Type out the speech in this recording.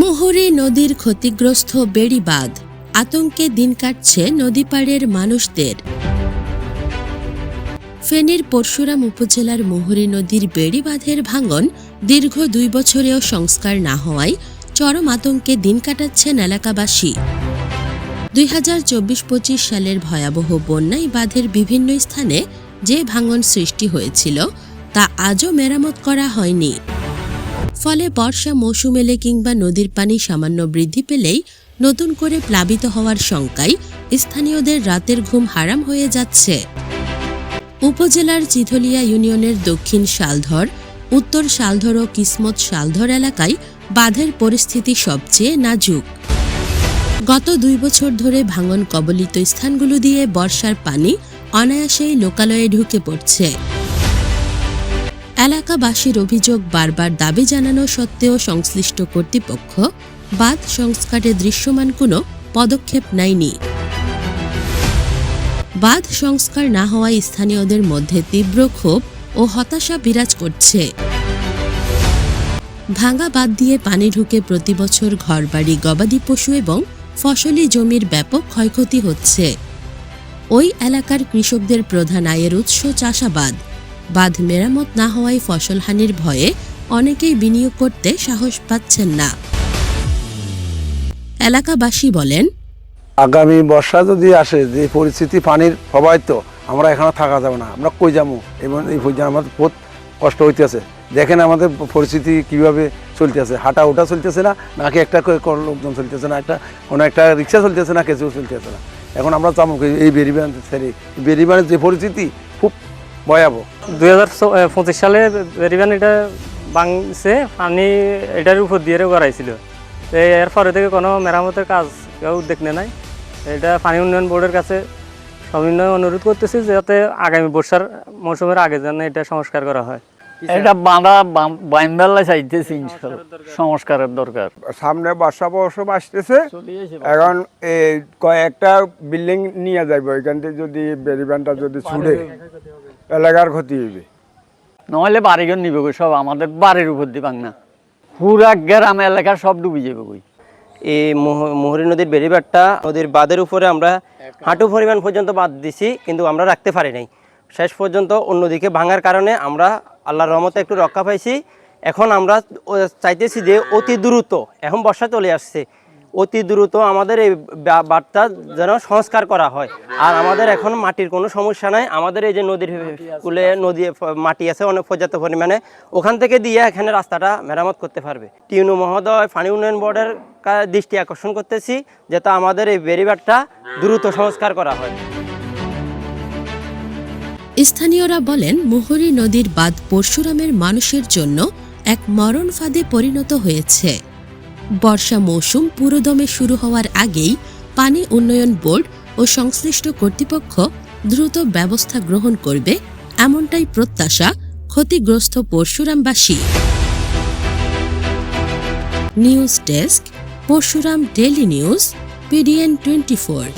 মুহুরী নদীর ক্ষতিগ্রস্ত বেড়িবাঁধ, আতঙ্কে দিন কাটছে নদীপাড়ের মানুষদের। ফেনীর পরশুরাম উপজেলার মুহুরী নদীর বেড়িবাঁধের ভাঙন দীর্ঘ 2 বছরেও সংস্কার না হওয়ায় চরম আতঙ্কে দিন কাটাচ্ছেন এলাকাবাসী। 2024-25 সালের ভয়াবহ বন্যায় বাঁধের বিভিন্ন স্থানে যে ভাঙন সৃষ্টি হয়েছিল তা আজও মেরামত করা হয়নি। ফলে বর্ষা মৌসুম এলে কিংবা নদীর পানি সামান্য বৃদ্ধি পেলেই নতুন করে প্লাবিত হওয়ার শঙ্কায় স্থানীয়দের রাতের ঘুম হারাম হয়ে যাচ্ছে। উপজেলার চিথলিয়া ইউনিয়নের দক্ষিণ শালধর, উত্তর শালধর ও কিসমত শালধর এলাকায় বাঁধের পরিস্থিতি সবচেয়ে নাজুক। গত 2 বছর ধরে ভাঙন কবলিত স্থানগুলো দিয়ে বর্ষার পানি অনায়াসেই লোকালয়ে ঢুকে পড়ছে। এলাকাবাসীর অভিযোগ, বারবার দাবি জানানো সত্ত্বেও সংশ্লিষ্ট কর্তৃপক্ষ বাঁধ সংস্কারে দৃশ্যমান কোনো পদক্ষেপ নেয়নি। বাঁধ সংস্কার না হওয়ায় স্থানীয়দের মধ্যে তীব্র ক্ষোভ ও হতাশা বিরাজ করছে। ভাঙা বাঁধ দিয়ে পানি ঢুকে প্রতিবছর ঘরবাড়ি, গবাদি পশু এবং ফসলি জমির ব্যাপক ক্ষয়ক্ষতি হচ্ছে। ওই এলাকার কৃষকদের প্রধান আয়ের উৎস চাষাবাদ। বাঁধ মেরামত না হওয়ায় ফসলহানির ভয়ে অনেকেই বিনিয়োগ করতে সাহস পাচ্ছেন না। এলাকাবাসী বলেন, আগামী বর্ষা যদি আসে, যে পরিস্থিতি পানির প্রবাহিত, আমরা এখানে থাকা যাবে না, আমরা কই যাবো, এবং এই পর্যায়ে আমাদের বহুত কষ্ট হইতেছে। দেখেন আমাদের পরিস্থিতি কিভাবে চলতেছে, হাঁটা ওঠা চলতেছে না, নাকি একটা লোকজন চলতেছে না, কোনো একটা রিক্সা চলতেছে না, কিছু চলতেছে না। এখন আমরা যাবো এই বেরিবান ছেড়ে। বেরিবানের যে পরিস্থিতি খুব ভয়াবহ। 2025 সালে বেরিবান এটা ভাঙছে, পানি এটার উপর দিয়ে গড়াইছিল। এর পরে থেকে কোনো মেরামতের কাজ কেউ দেখনে নাই। এটা পানি উন্নয়ন বোর্ডের কাছে সবিনয় অনুরোধ করতেছি যাতে আগামী বর্ষার মৌসুমের আগে যেন এটা সংস্কার করা হয়। এটা বাঁধা বাইন্দাল্লা চাইতেছি, সংস্কারের দরকার। সামনে বর্ষা মৌসুম আসতেছে, এখন এই কয়েকটা বিল্ডিং নিয়ে যাইব। এখান থেকে যদি বেরিবানটা যদি ছুটে, এলাকার ক্ষতি হইবে। নহলে বাড়িঘর নিবে সব, আমাদের বাড়ির উপর দিয়ে ভাঙনা, পুরা গ্রাম এলাকা সব ডুবে যাবে। এই মুহুরী নদীর বেড়িবাঁধটা, নদীর বাঁধের উপরে আমরা হাঁটু পরিমাণ পর্যন্ত বাঁধ দিছি, কিন্তু আমরা রাখতে পারি নাই। শেষ পর্যন্ত অন্যদিকে ভাঙার কারণে আমরা আল্লাহর রহমতে একটু রক্ষা পাইছি। এখন আমরা চাইতেছি যে অতি দ্রুত, এখন বর্ষা চলে আসছে, অতি দ্রুত আমাদের এই বাঁধটা যেন সংস্কার করা হয়। আর আমাদের এখন মাটির কোনো সমস্যা নাই। আমাদের এই যে নদীর কূলে নদী মাটি আছে অনেক পর্যাপ্ত পরিমাণে, ওখান থেকে দিয়ে এখানে রাস্তাটা মেরামত করতে পারবে। টিউনু মহোদয়, পানি উন্নয়ন বোর্ডের দৃষ্টি আকর্ষণ করতেছি যাতে আমাদের এই বেড়িবাঁধটা দ্রুত সংস্কার করা হয়। স্থানীয়রা বলেন, মুহুরী নদীর বাঁধ পরশুরামের মানুষের জন্য এক মরণ ফাঁদে পরিণত হয়েছে। বর্ষা মৌসুম পুরোদমে শুরু হওয়ার আগেই পানি উন্নয়ন বোর্ড ও সংশ্লিষ্ট কর্তৃপক্ষ দ্রুত ব্যবস্থা গ্রহণ করবে, এমনটাই প্রত্যাশা ক্ষতিগ্রস্ত পরশুরামবাসী। News desk, Parshuram daily news, PDN 24।